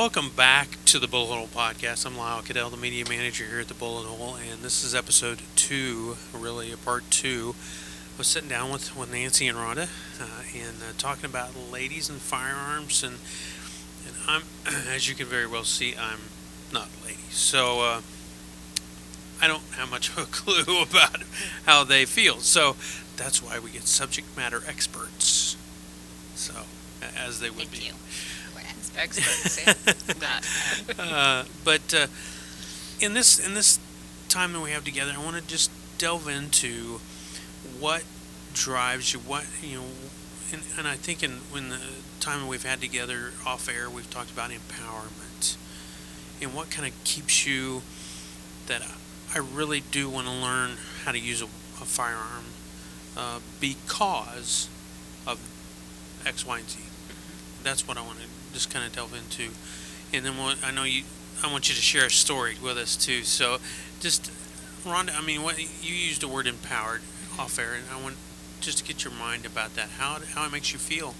welcome back to the Bullet Hole Podcast. I'm Lyle Cadell, the media manager here at the Bullet Hole, and this is episode 2, really a part 2. I was sitting down with Nancy and Ronda and talking about ladies and firearms, and I'm, as you can very well see, I'm not a lady, so I don't have much of a clue about how they feel. So that's why we get subject matter experts. So, as they would Thank be. you. Experts, yeah. But in this time that we have together, I want to just delve into what drives you, and I think in the time we've had together off air, we've talked about empowerment and what kind of keeps you. That I really do want to learn how to use a firearm because of X, Y, and Z. That's what I want to just kind of delve into, and then I want you to share a story with us too. So, just Rhonda, what you used the word empowered off air, and I want just to get your mind about that. How it makes you feel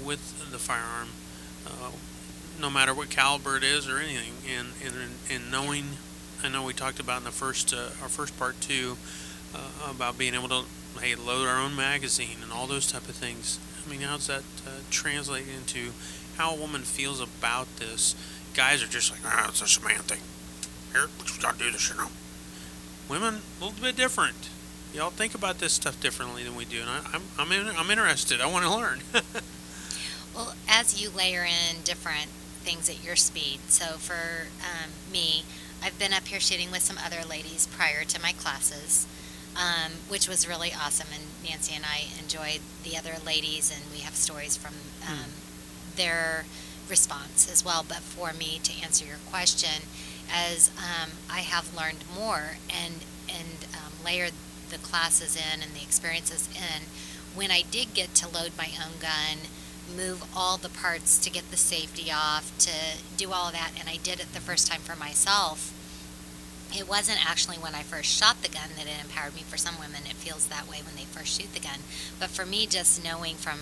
with the firearm, no matter what caliber it is or anything, and knowing. I know we talked about in the our first part too, about being able to load our own magazine and all those type of things. How's that translate into how a woman feels about this? Guys are just like, it's just a man thing. Here, we just gotta do this, Women, a little bit different. Y'all think about this stuff differently than we do, and I'm interested. I want to learn. Well, as you layer in different things at your speed, so for me, I've been up here shooting with some other ladies prior to my classes, which was really awesome. And Nancy and I enjoyed the other ladies, and we have stories from their response as well. But for me, to answer your question, as I have learned more and layered the classes in and the experiences in, when I did get to load my own gun, move all the parts to get the safety off, to do all of that, and I did it the first time for myself. It wasn't actually when I first shot the gun that it empowered me. For some women, it feels that way when they first shoot the gun. But for me, just knowing from,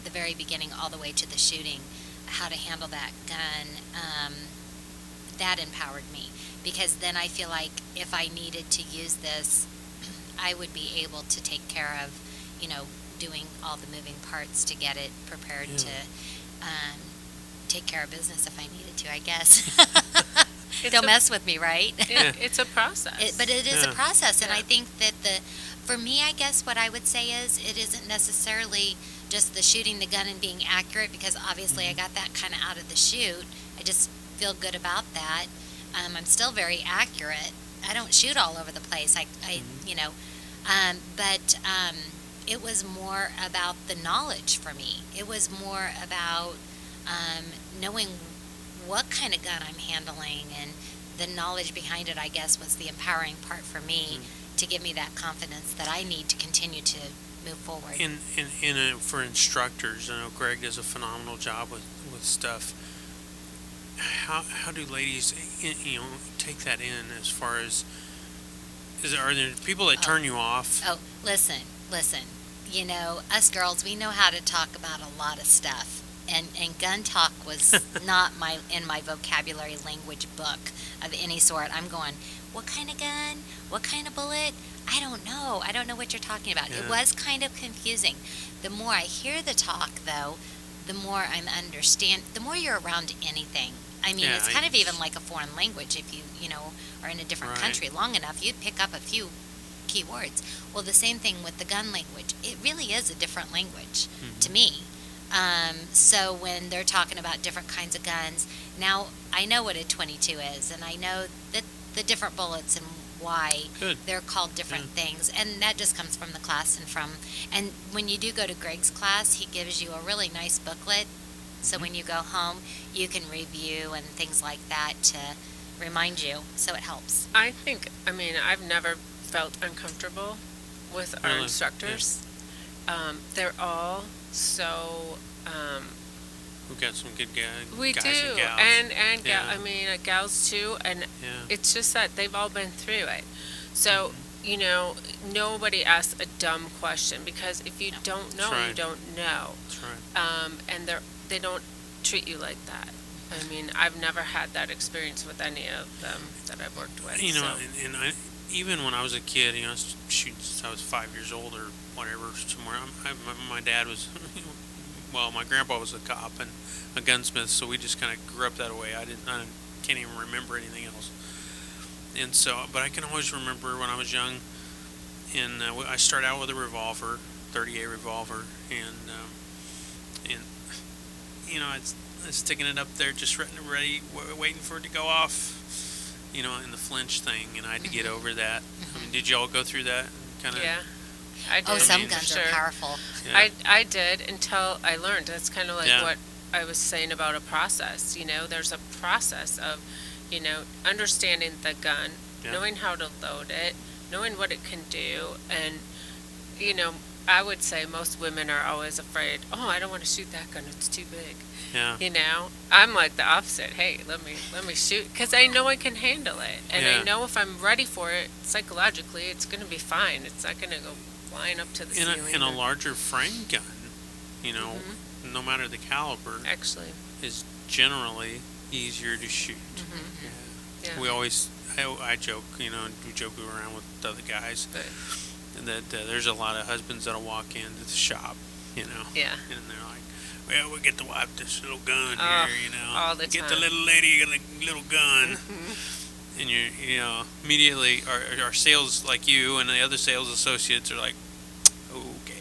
the very beginning all the way to the shooting, how to handle that gun, that empowered me. Because then I feel like if I needed to use this, I would be able to take care of, doing all the moving parts to get it prepared to take care of business if I needed to, I guess. Don't mess with me, right? It's a process. But it is a process, and I think that for me, I guess what I would say is it isn't necessarily just the shooting the gun and being accurate, because obviously I got that kind of out of the chute. I just feel good about that. I'm still very accurate. I don't shoot all over the place. But it was more about the knowledge for me. It was more about knowing what kind of gun I'm handling, and the knowledge behind it, I guess, was the empowering part for me to give me that confidence that I need to continue to move forward. For instructors, I know Greg does a phenomenal job with stuff. How do ladies take that in, as far as are there people that turn you off? Oh, listen. Us girls, we know how to talk about a lot of stuff. And gun talk was not in my vocabulary language book of any sort. I'm going, what kind of gun? What kind of bullet? I don't know. I don't know what you're talking about. Yeah. It was kind of confusing. The more I hear the talk, though, the more I'm the more you're around anything. It's kind of even like a foreign language. If you, are in a different country long enough, you'd pick up a few key words. Well, the same thing with the gun language. It really is a different language to me. So when they're talking about different kinds of guns, now I know what a 22 is, and I know that the different bullets and why they're called different things, and that just comes from the class and when you do go to Greg's class, he gives you a really nice booklet, so when you go home, you can review and things like that to remind you, so it helps. I think, I've never felt uncomfortable with our instructors. They're all so We've got some good guys. We guys do, and gals. Gals too, and it's just that they've all been through it. So nobody asks a dumb question, because if you don't know, you don't know. That's right. And they don't treat you like that. I mean, I've never had that experience with any of them that I've worked with. You know, so. and I, even when I was a kid, you know, shoot, since I was 5 years old or whatever, somewhere. My dad was, well, my grandpa was a cop and a gunsmith, so we just kind of grew up that way. Can't even remember anything else. And so, but I can always remember when I was young, and I started out with a revolver, 38 revolver, and you know, it's sticking it up there, just ready, waiting for it to go off. You know, in the flinch thing, and I had to get over that. I mean, did you all go through that? Kind of. Yeah, I did. Oh, some for guns sure. are powerful. Yeah. I did until I learned. That's kind of like Yeah. what I was saying about a process. You know, there's a process of, you know, understanding the gun, Yeah. knowing how to load it, knowing what it can do, and you know, I would say most women are always afraid. Oh, I don't want to shoot that gun; it's too big. Yeah. You know, I'm like the opposite. Hey, let me shoot because I know I can handle it, and Yeah. I know if I'm ready for it psychologically, it's going to be fine. It's not going to go flying up to the ceiling. In a larger frame gun, you know, Mm-hmm. no matter the caliber, Actually, is generally easier to shoot. yeah. We always, I joke, you know, we joke around with the other guys But that there's a lot of husbands that'll walk into the shop, you know, yeah, and they're like, well, we get to wipe this little gun Oh, here, you know, all the get the time. little lady a little gun, and you know, immediately our sales, like you and the other sales associates, are like, okay,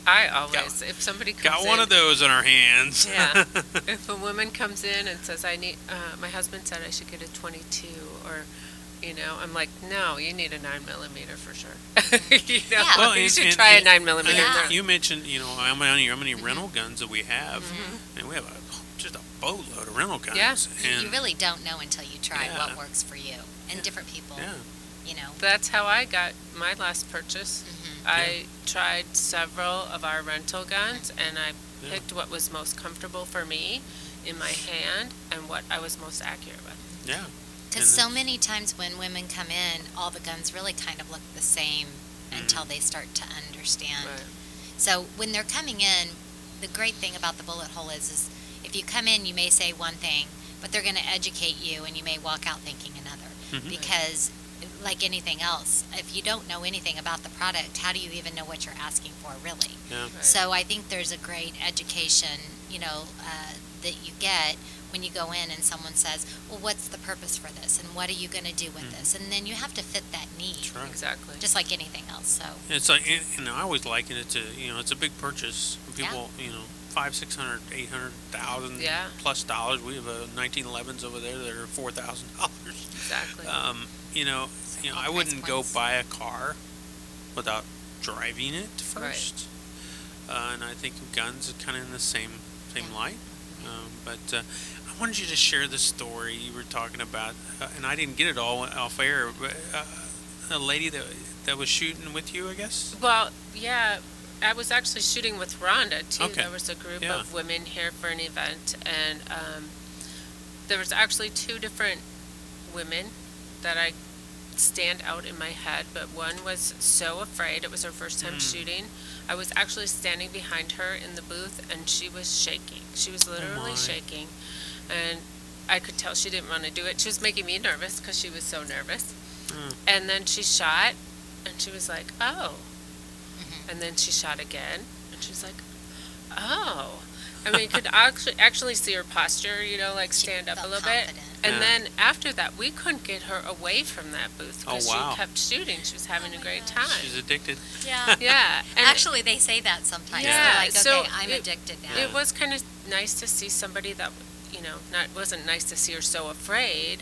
I always, if somebody comes got in, one of those in our hands. yeah, if a woman comes in and says, I need, my husband said I should get a 22, or, you know, I'm like, no, you need a 9mm for sure. You know, Yeah. Well, you and- should and- try a and- 9mm. Yeah. You mentioned, you know, how many rental guns that we have, and we have just a boatload of rental guns. Yeah. And, You really don't know until you try Yeah. what works for you. And different people, yeah, you know. That's how I got my last purchase. I tried several of our rental guns, and I Yeah. picked what was most comfortable for me in my hand and what I was most accurate with. yeah. Because so many times when women come in, all the guns really kind of look the same until they start to understand. Right. So when they're coming in, the great thing about the bullet hole is if you come in, you may say one thing, but they're going to educate you, and you may walk out thinking another. Because, like anything else, if you don't know anything about the product, how do you even know what you're asking for, really? Yeah. Right. So I think there's a great education, you know, that you get when you go in and someone says, well, what's the purpose for this, and what are you going to do with this? And then you have to fit that need, That's right. Exactly. just like anything else. So It's like, and I always liken it to, you know, it's a big purchase. People, you know, 500, 600, 800,000 Yeah. plus dollars. We have 1911s over there that are $4,000. Exactly. You know, all I price wouldn't go points. buy a car without driving it first. And I think guns are kind of in the same light. But I wanted you to share the story you were talking about, and I didn't get it all off air. But a lady that was shooting with you, I guess. Well, yeah, I was actually shooting with Rhonda too. Okay. There was a group Yeah. of women here for an event, and there was actually two different women that I stand out in my head, but one was so afraid. It was her first time shooting. I was actually standing behind her in the booth, and she was shaking. She was literally my. shaking, and I could tell she didn't want to do it. She was making me nervous because she was so nervous. And then she shot, and she was like, oh. And then she shot again, and she was like, oh. I mean, you could actually see her posture, you know, like She stand up a felt little confident. bit. And Yeah. then after that, we couldn't get her away from that booth because Oh, wow. she kept shooting. She was having Oh a my great gosh. time. She's addicted. yeah. Yeah. And Actually, they say that sometimes. Yeah, They're like, okay, so I'm it- addicted now. it was kind of nice to see somebody that, you know, wasn't nice to see her so afraid,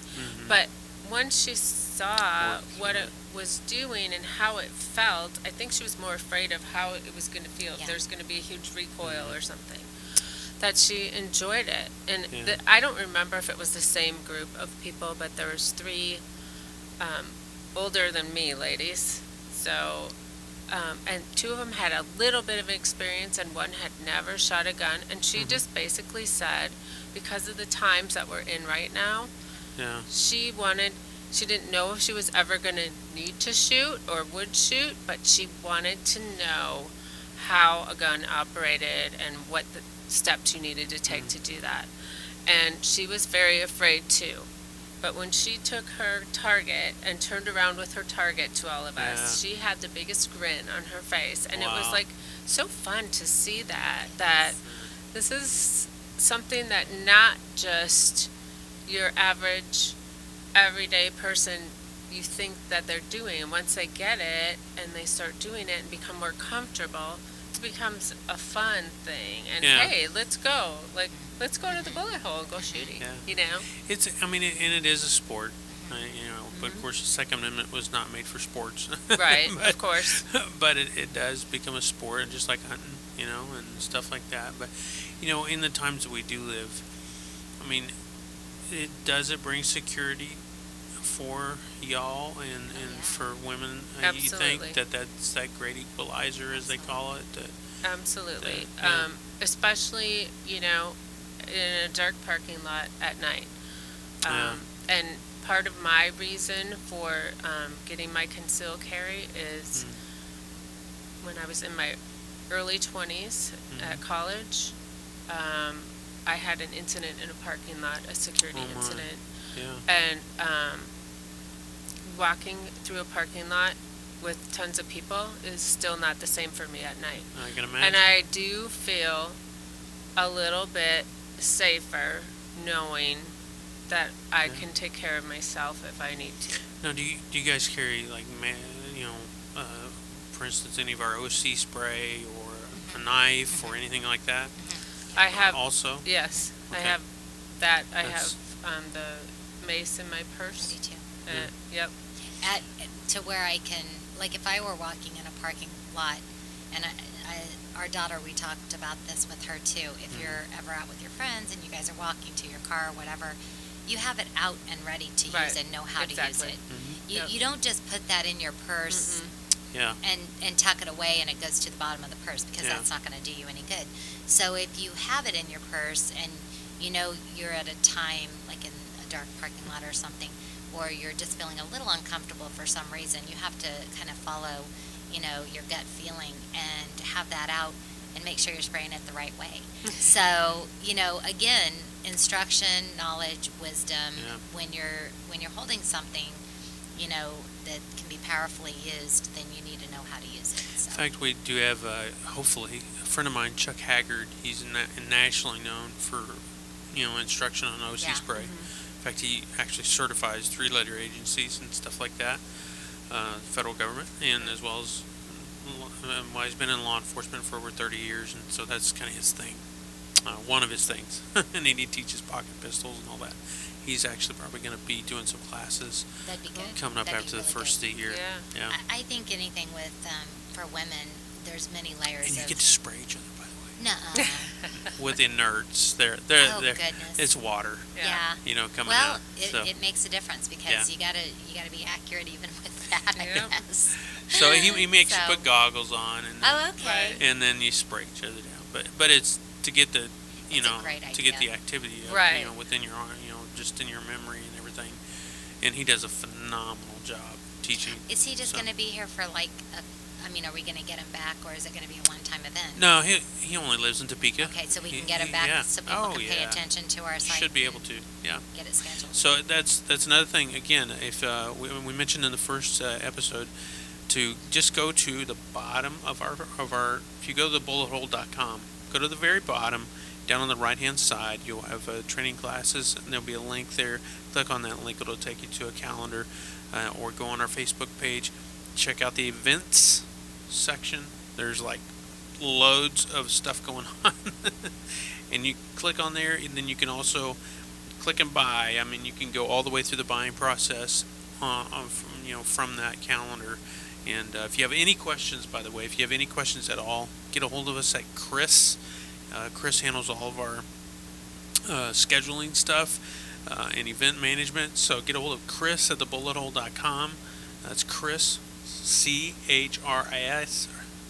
but once she saw what it was doing and how it felt, I think she was more afraid of how it was going to feel, if Yeah. there's going to be a huge recoil or something, that she enjoyed it. And Yeah. I don't remember if it was the same group of people, but there was three older than me ladies, so and two of them had a little bit of experience and one had never shot a gun, and she just basically said, because of the times that we're in right now, Yeah. she didn't know if she was ever going to need to shoot or would shoot, but she wanted to know how a gun operated and what the steps you needed to take to do that. and she was very afraid too. But when she took her target and turned around with her target to all of us, Yeah. she had the biggest grin on her face, and it was Wow. like so fun to see that this is something that not just your average everyday person you think that they're doing. And once they get it and they start doing it and become more comfortable, it becomes a fun thing. And Yeah. hey, let's go. Like, let's go to the bullet hole and go shooting. Yeah. You know? It's. I mean, and it is a sport. But of Mhm. course, the Second Amendment was not made for sports. Right, but, of course. but it does become a sport, and just like hunting, and stuff like that. But in the times that we do live, I mean, it bring security for y'all and Yeah. for women. You Absolutely. think that's that great equalizer, as they call it. Absolutely. Yeah. Especially, in a dark parking lot at night. Yeah. And part of my reason for getting my concealed carry is when I was in my early 20s at college, I had an incident in a parking lot, a security Oh my. incident. Yeah. And walking through a parking lot with tons of people is still not the same for me at night. I can imagine. And I do feel a little bit safer knowing that I Yeah. can take care of myself if I need to. Now, do you guys carry like for instance, any of our OC spray or a knife or anything like that? I have, Also. yes, I Okay. have that. I That's- have the mace in my I purse. do too. Yep. At, to where I can, like, if I were walking in a parking lot, and our daughter, we talked about this with her too. If you're ever out with your friends and you guys are walking to your car or whatever, you have it out and ready to Right. use and know how to use Exactly. it. Mhm. You, Yep. you don't just put that in your purse Yeah. and tuck it away and it goes to the bottom of the purse, because Yeah. that's not going to do you any good. So if you have it in your purse and you're at a time like in a dark parking lot or something, or you're just feeling a little uncomfortable for some reason, you have to kind of follow your gut feeling and have that out and make sure you're spraying it the right way. So again, instruction, knowledge, wisdom. Yeah. When you're holding something that can be powerfully used, then you need to know how to use it. So. In fact, we do have, hopefully, a friend of mine, Chuck Haggard. He's nationally known for, instruction on OC Yeah. spray. In fact, he actually certifies three-letter agencies and stuff like that, federal government, and as well as, well, he's been in law enforcement for over 30 years, and so that's kind of his thing, one of his things. And he teaches pocket pistols and all that. He's actually probably going to be doing some classes That'd be good. coming up That'd after be the really first good. of the year. Yeah. Yeah. I think anything with for women, there's many layers And you of. get to spray each other, by the way. Nuh-uh. With inerts. They're Oh, goodness. it's water, Yeah. coming Well, out. it, So, it makes a difference, because Yeah. you gotta be accurate even with that, I Yeah. guess. so he makes So- you put goggles on, and Oh, okay. and then you spray each other down. But it's to get the It's a great to get idea. the activity up, Right. within your arm, just in your memory and everything. And he does a phenomenal job teaching. Is he just So- gonna be here for are we gonna get him back, or is it gonna be a one-time event? No, he only lives in Topeka. Okay, so we He- can get him back yeah. so people Oh, can pay yeah. attention to our site. Should be able to. Yeah. Get it scheduled. So that's another thing. Again, if we mentioned in the first episode, to just go to the bottom of our if you go to thebullet.hole.com, go to the very bottom, down on the right hand side, you'll have training classes, and there'll be a link there. Click on that link; it'll take you to a calendar, or go on our Facebook page, check out the events section. There's like loads of stuff going on, and you click on there, and then you can also click and buy. I mean, you can go all the way through the buying process from that calendar. And if you have any questions, by the way, if you have any questions at all, get a hold of us at Chris. Chris handles all of our scheduling stuff and event management. So get a hold of Chris at thebullet.hole.com. That's Chris, CHRIS.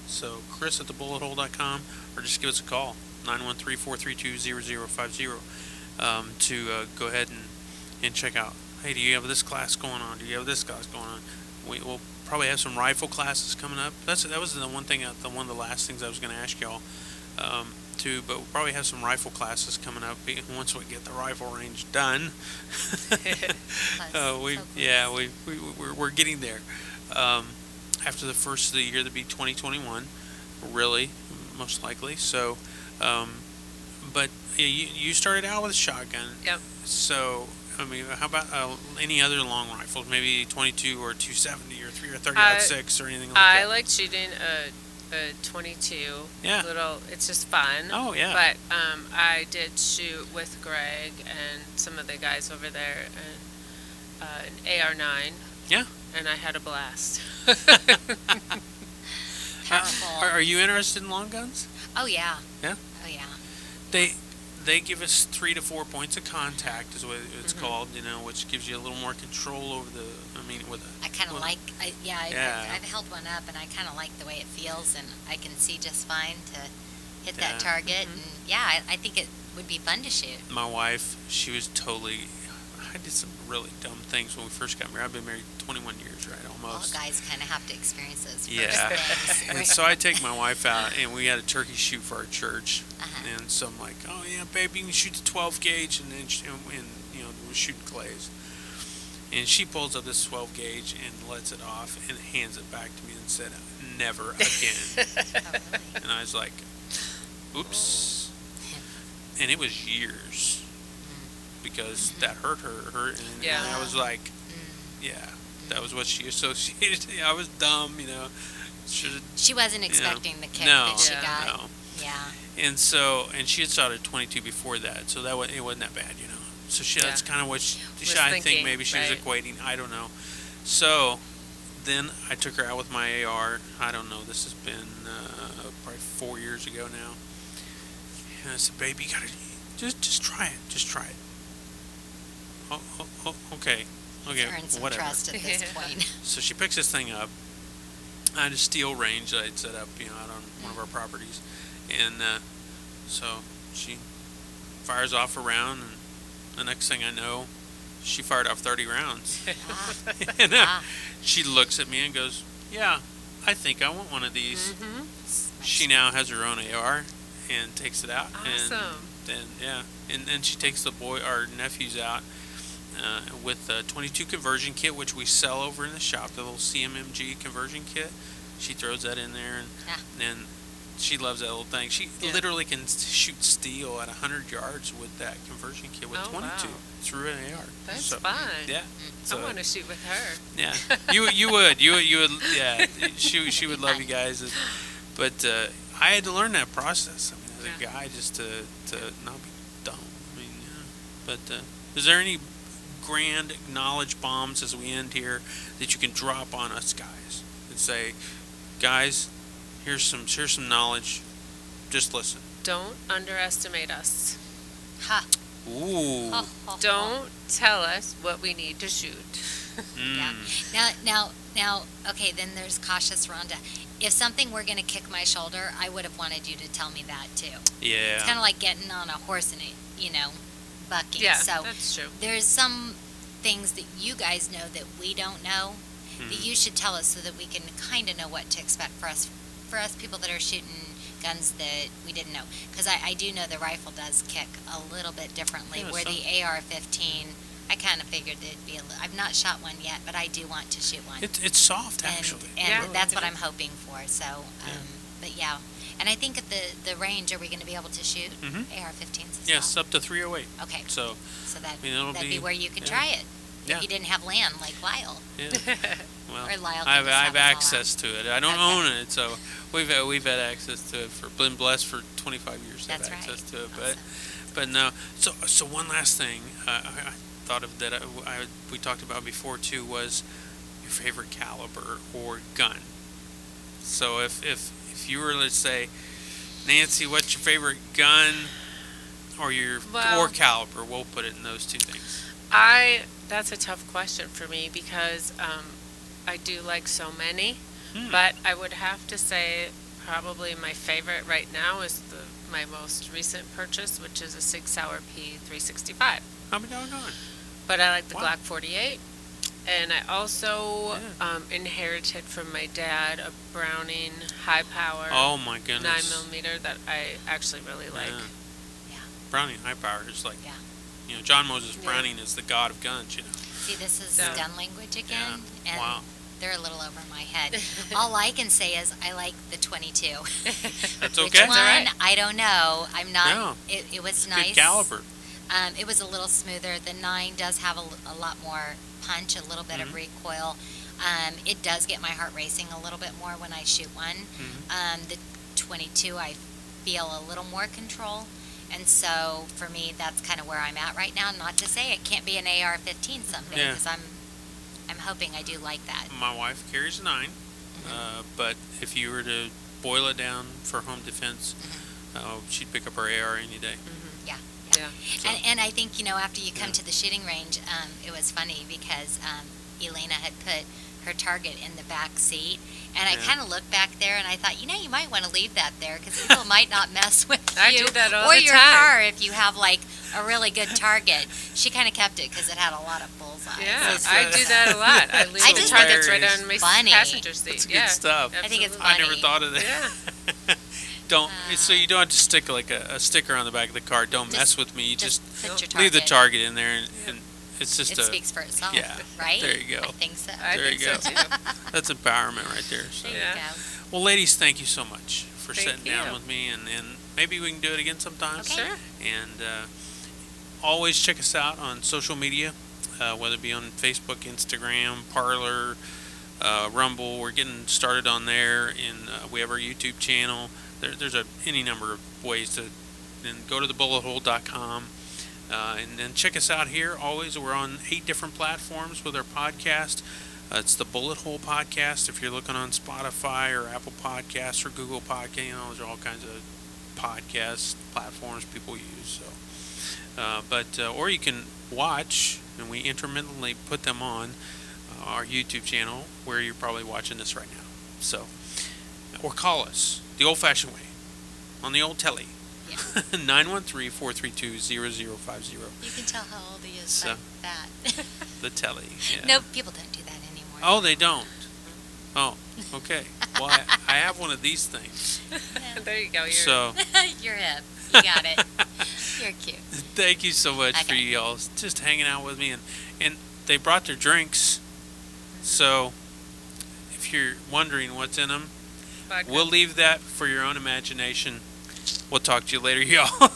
So Chris at thebullet.hole.com, or just give us a call, 913-432-0050, to go ahead and check out. Hey, do you have this class going on? Do you have this class going on? We'll probably have some rifle classes coming up. That was the one thing, one of the last things I was going to ask y'all. too, but we'll probably have some rifle classes coming up once we get the rifle range done. Plus, we so yeah close. we're getting there. Um, After the first of the year, that'll be 2021, really, most likely. So, um, but yeah, you started out with a shotgun. Yep. So, I mean, how about any other long rifles? Maybe 22 or 270 or 3 or 30 I 6 or anything like I that. like shooting a 22. Yeah. Little. It's just fun. Oh yeah. But I did shoot with Greg and some of the guys over there an AR-9. Yeah. And I had a blast. Powerful. Are you interested in long guns? Oh yeah. Yeah. Oh yeah. They they give us 3 to 4 points of contact, is what it's Mhm. called. Which gives you a little more control over the. I mean, with a. I kind of with- like. Yeah. I've held one up, and I kind of like the way it feels, and I can see just fine to hit Yeah. that target. Mhm. And yeah, I think it would be fun to shoot. My wife, she was totally. I did some really dumb things when we first got married. I've been married 21 years, right? All Almost. guys kind of have to experience those first Yeah. things. And so I take my wife out, and we had a turkey shoot for our church. Uh-huh. And so I'm like, oh yeah, babe, you can shoot the 12 gauge, and then we're shooting clays. And she pulls up this 12 gauge and lets it off and hands it back to me and said, never again. Oh, really? And I was like, oops. And it was years because that hurt her, and Yeah. I was like, Mm. yeah, that was what she associated. I was dumb, Should She wasn't You know, expecting the kick no, that she Yeah. got. no. Yeah. And she had shot a 22 before that, so it wasn't that bad. So that's Yeah. kind of what Was I think thinking, maybe she was right. equating. I don't know. So then I took her out with my AR. I don't know. This has been probably 4 years ago now. And I said, "Baby, you gotta just try it. Just try it." Okay. Okay. Earn some Whatever. trust at this point. So she picks this thing up. I had a steel range that I'd set up, out on one of our properties, and so she fires off a round, and the next thing I know, she fired off 30 rounds. Ah, And ah. she looks at me and goes, "Yeah, I think I want one of these." Mhm. She now has her own AR and takes it out, and Awesome. then she takes our nephews out. With a 22 conversion kit, which we sell over in the shop, the little CMMG conversion kit. She throws that in there, and she loves that little thing. She Yeah. literally can shoot steel at 100 yards with that conversion kit with Oh, 22 wow. through an AR. That's So, fun. Yeah. I So, want to shoot with her. yeah. You would yeah. She would love you guys, but I had to learn that process. I mean, as a Yeah. guy, just to not be dumb. I mean, but is there any grand knowledge bombs as we end here that you can drop on us guys and say, guys, here's some knowledge, just listen? Don't underestimate us. Ha. Ooh. Ho, ho, ho. Don't tell us what we need to shoot. Yeah. Now, okay, then there's cautious Rhonda. If something were going to kick my shoulder, I would have wanted you to tell me that too. Yeah. It's kind of like getting on a horse and, bucking. Yeah, So that's true. there's some things that you guys know that we don't know that Mhm. you should tell us so that we can kind of know what to expect for us people that are shooting guns that we didn't know. Because I do know the rifle does kick a little bit differently, Yeah, where some- the AR-15, I kind of figured it'd be I've not shot one yet, but I do want to shoot one. It's soft, and actually. and Yeah. that's what I'm hoping for. So, Yeah. but yeah. And I think at the range, are we going to be able to shoot Mhm. AR-15s as Yes, well? up to 308. Okay. So So I mean, it'll that'd be be- where you could yeah. try it. Yeah. If you didn't have land like Lyle. yeah. Well, Or Lyle can I have just have it all access to it. I don't Okay. own it, so we've had access to it been blessed for 25 years. To That's have right. access to it, Awesome. but no. So one last thing I thought of that we talked about before too was your favorite caliber or gun. So if you were, let's say, Nancy, what's your favorite gun or Well- caliber? We'll put it in those two things. That's a tough question for me because I do like so many, Hmm. but I would have to say probably my favorite right now is my most recent purchase, which is a 6 Hour P 365. How many doggone? But I like the Wow. Glock 48, And I also Yeah. inherited from my dad a Browning high power Oh my 9 goodness. millimeter that I actually really like. Yeah. Yeah. Browning high power is like, Yeah. John Moses Yeah. Browning is the god of guns. See, this is So- gun language again, Yeah. and Wow. they're a little over my head. All I can say is I like the 22. That's Which okay. one? all right. I don't know. I'm not. Yeah. It was Good nice. caliber. It was a little smoother. The 9 does have a lot more punch, a little bit of recoil. It does get my heart racing a little bit more when I shoot one. The 22, I feel a little more control. And so for me, that's kind of where I'm at right now. Not to say it can't be an AR-15 someday, Yeah. because I'm hoping I do like that. My wife carries a 9, but if you were to boil it down for home defense, she'd pick up her AR any day. Yeah. Yeah. So- And I think, after you come Yeah. to the shooting range, it was funny because Elena had put her target in the back seat. And I Yeah. kind of looked back there and I thought, you might want to leave that there because people might not mess with I you do that all or the your time. car if you have like a really good target. She kind of kept it because it had a lot of bullseyes. Yeah, That's I right. do that a lot. I leave I the just targets right hilarious. on my Funny. passenger seat. That's good yeah, stuff. I think it's absolutely. I never funny. thought of that. Yeah. Don't. So you don't have to stick like a sticker on the back of the car. Don't mess with me. You just put your leave the target. target in there, and it's just It a. speaks for itself, yeah, right? there you go. I think so. I There think you so go. too. That's empowerment right there. So. There you Yeah. go. Well, ladies, thank you so much for Thank sitting down you. with me, and maybe we can do it again sometime. Okay. Sure. And always check us out on social media, whether it be on Facebook, Instagram, Parlor, Rumble. We're getting started on there, and we have our YouTube channel. There's any number of ways to. Then go to thebullet.com. And then check us out here. Always, we're on 8 different platforms with our podcast. It's the Bullet Hole Podcast. If you're looking on Spotify or Apple Podcasts or Google Podcast, those are all kinds of podcast platforms people use. So, or you can watch, and we intermittently put them on our YouTube channel, where you're probably watching this right now. So, or call us the old-fashioned way on the old telly. Yeah. 913-432-0050. You can tell how old he is So- by that. The telly. Yeah. No, people don't do that anymore. Oh, they don't. Oh, okay. Well, I have one of these things. There you go. You're, So, You're hip. You got it. You're cute. thank you so much for Okay. y'all just hanging out with me, and they brought their drinks. So, if you're wondering what's in them, vodka. we'll leave that for your own imagination. We'll talk to you later, y'all.